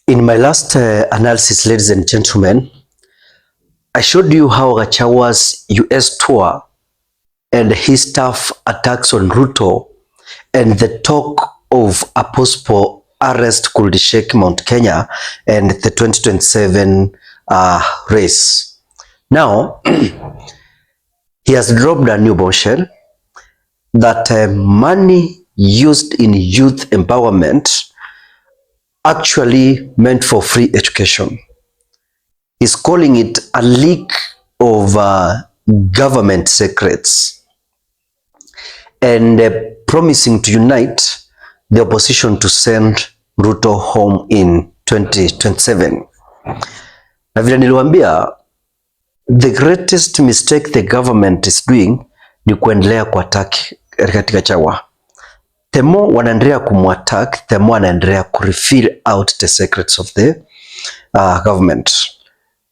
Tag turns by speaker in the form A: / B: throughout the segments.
A: In my last analysis, ladies and gentlemen, I showed you how Gachagua's US tour and his tough attacks on Ruto and the talk of a possible arrest could shake Mount Kenya and the 2027 race. Now, he has dropped a new bombshell that money used in youth empowerment actually meant for free education. He's calling it a leak of government secrets and promising to unite the opposition to send Ruto home in 2027. Na vile niliwaambia, the greatest mistake the government is doing ni kuendelea kuattack Rigathi Gachagua. The more wanaendelea kumuattack, the more wanaendelea kureveal out the secrets of the government.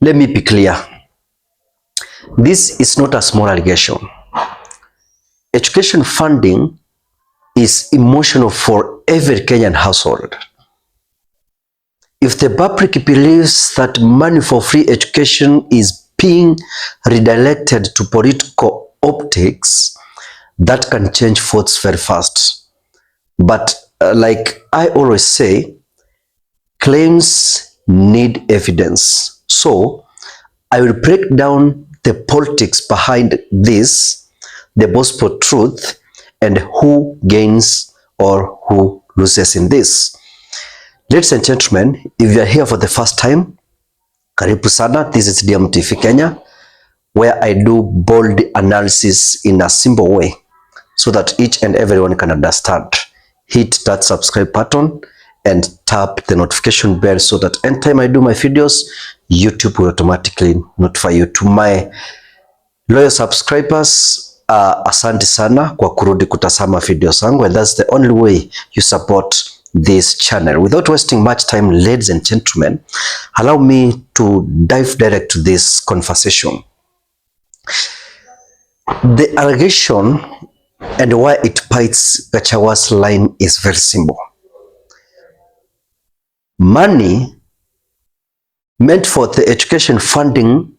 A: Let me be clear. This is not a small allegation. Education funding is emotional for every Kenyan household. If the public believes that money for free education is being redirected to political optics, that can change votes very fast. But like I always say, claims need evidence. So I will break down the politics behind this, the gospel truth, and who gains or who loses in this. Ladies and gentlemen, if you are here for the first time, karibu sana. This is DMtv Kenya, where I do bold analysis in a simple way so that each and everyone can understand. Hit that subscribe button and tap the notification bell so that anytime I do my videos, YouTube will automatically notify you. To my loyal subscribers, asante sana kwa kurudi kutazama video zangu, and that's the only way you support this channel. Without wasting much time, ladies and gentlemen, allow me to dive direct to this conversation. The allegation and why it bites Gachagua's line is very simple. Money meant for the education funding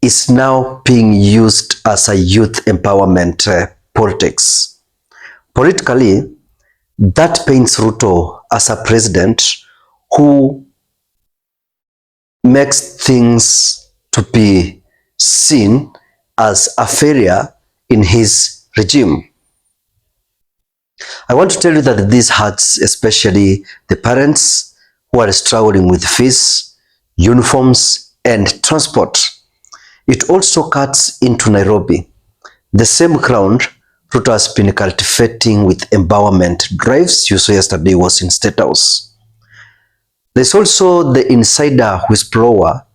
A: is now being used as a youth empowerment politics. Politically, that paints Ruto as a president who makes things to be seen as a failure in his regime. I want to tell you that this hurts especially the parents who are struggling with fees, uniforms, and transport. It also cuts into Nairobi, the same ground Ruto has been cultivating with empowerment drives. You saw yesterday was in State House. There's also the insider whistleblower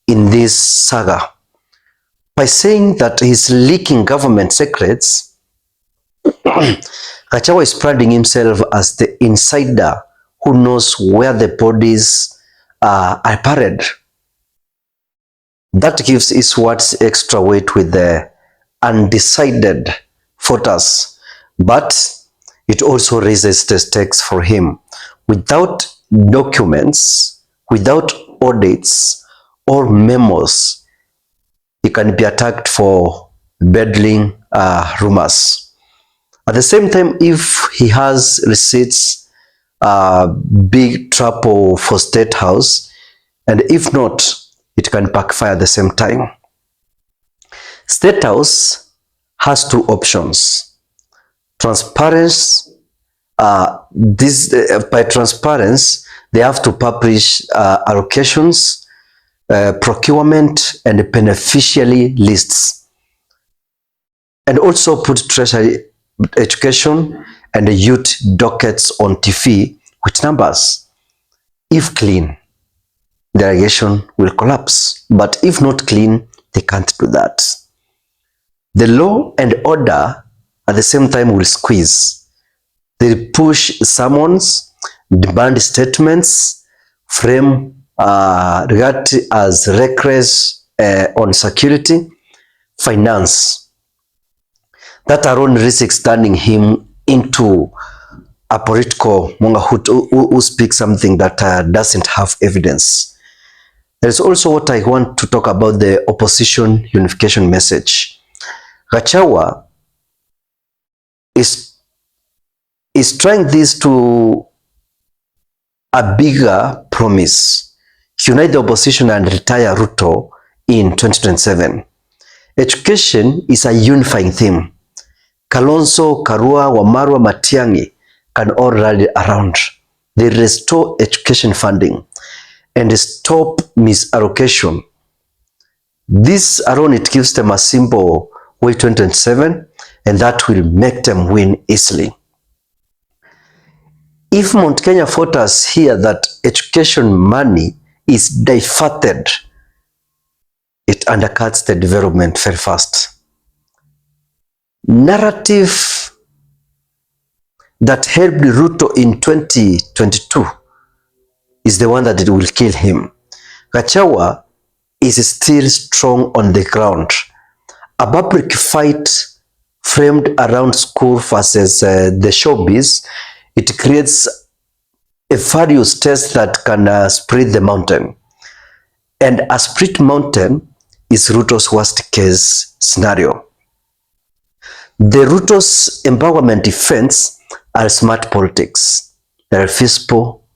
A: in this saga. By saying that he's leaking government secrets, Gachagua is branding himself as the insider who knows where the bodies are buried. That gives his words extra weight with the undecided voters, but it also raises the stakes for him. Without documents, without audits or memos, he can be attacked for peddling rumors. At the same time, if he has receipts, big trouble for State House, and if not, it can backfire at the same time. State House has two options. Transparency. By transparency, they have to publish allocations, procurement, and beneficiary lists, and also put treasury, education, and youth dockets on TV with numbers. If clean, the allegation will collapse, but if not clean, they can't do that. The law and order at the same time will squeeze. They push summons, demand statements, frame Rigathi as reckless on security, finance. That alone risks turning him into a political monga who speaks something that doesn't have evidence. There's also what I want to talk about, the opposition unification message. Gachagua is trying this to a bigger promise: unite the opposition and retire Ruto in 2027. Education is a unifying theme. Kalonzo, Karua, Wamarwa, Matiang'i can all rally around. They restore education funding and stop misallocation. This alone, it gives them a simple way 2027, and that will make them win easily. If Mount Kenya voters hear that education money is diverted, it undercuts the development very fast. Narrative that helped Ruto in 2022 is the one that it will kill him. Gachagua is still strong on the ground. A public fight framed around school versus the showbiz, it creates a various test that can spread the mountain. And a split mountain is Ruto's worst case scenario. The Ruto's empowerment defense are smart politics. They're feasible,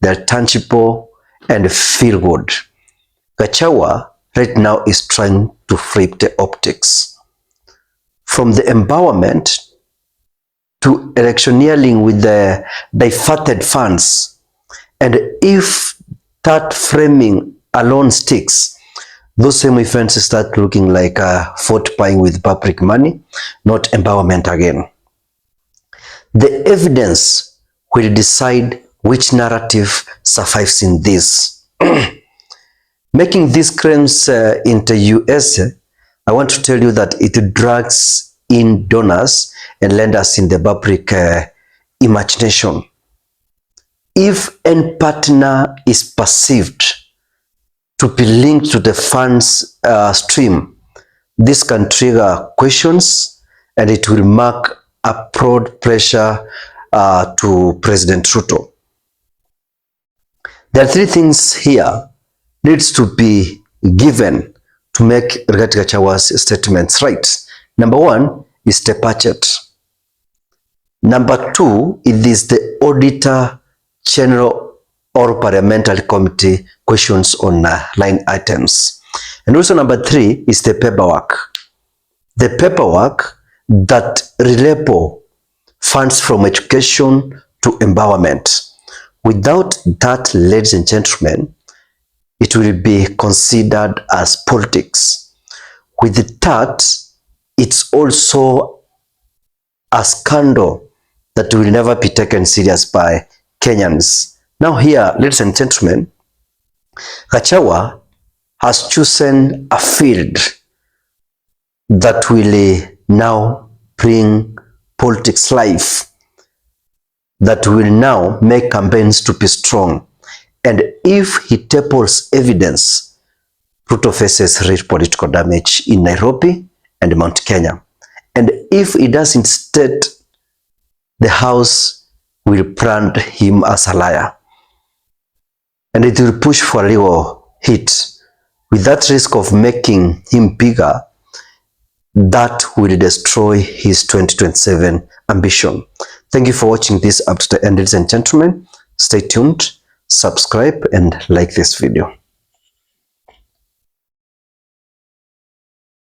A: they're tangible, and feel good. Gachagua right now is trying to flip the optics. From the empowerment to electioneering with the diverted funds. And if that framing alone sticks, those same events start looking like a vote buying with public money, not empowerment again. The evidence will decide which narrative survives in this. Making these claims into US, I want to tell you that it drags in donors and lenders in the public imagination. If any partner is perceived to be linked to the funds stream, this can trigger questions, and it will mark a broad pressure to President Ruto. There are three things here needs to be given to make Rigathi Gachagua's statements right. Number one is the budget. Number two, it is the Auditor General or Parliamentary Committee questions on line items. And also number three is the paperwork. The paperwork that relabel funds from education to empowerment. Without that, ladies and gentlemen, it will be considered as politics. With that, it's also a scandal that will never be taken serious by Kenyans. Now here, ladies and gentlemen, Gachagua has chosen a field that will now bring politics life, that will now make campaigns to be strong. And if he tables evidence, Ruto faces real political damage in Nairobi and Mount Kenya. And if he does instead, the House will brand him as a liar. And it will push for a legal hit. With that risk of making him bigger, that will destroy his 2027 ambition. Thank you for watching this up to the end, ladies and gentlemen. Stay tuned, subscribe, and like this video.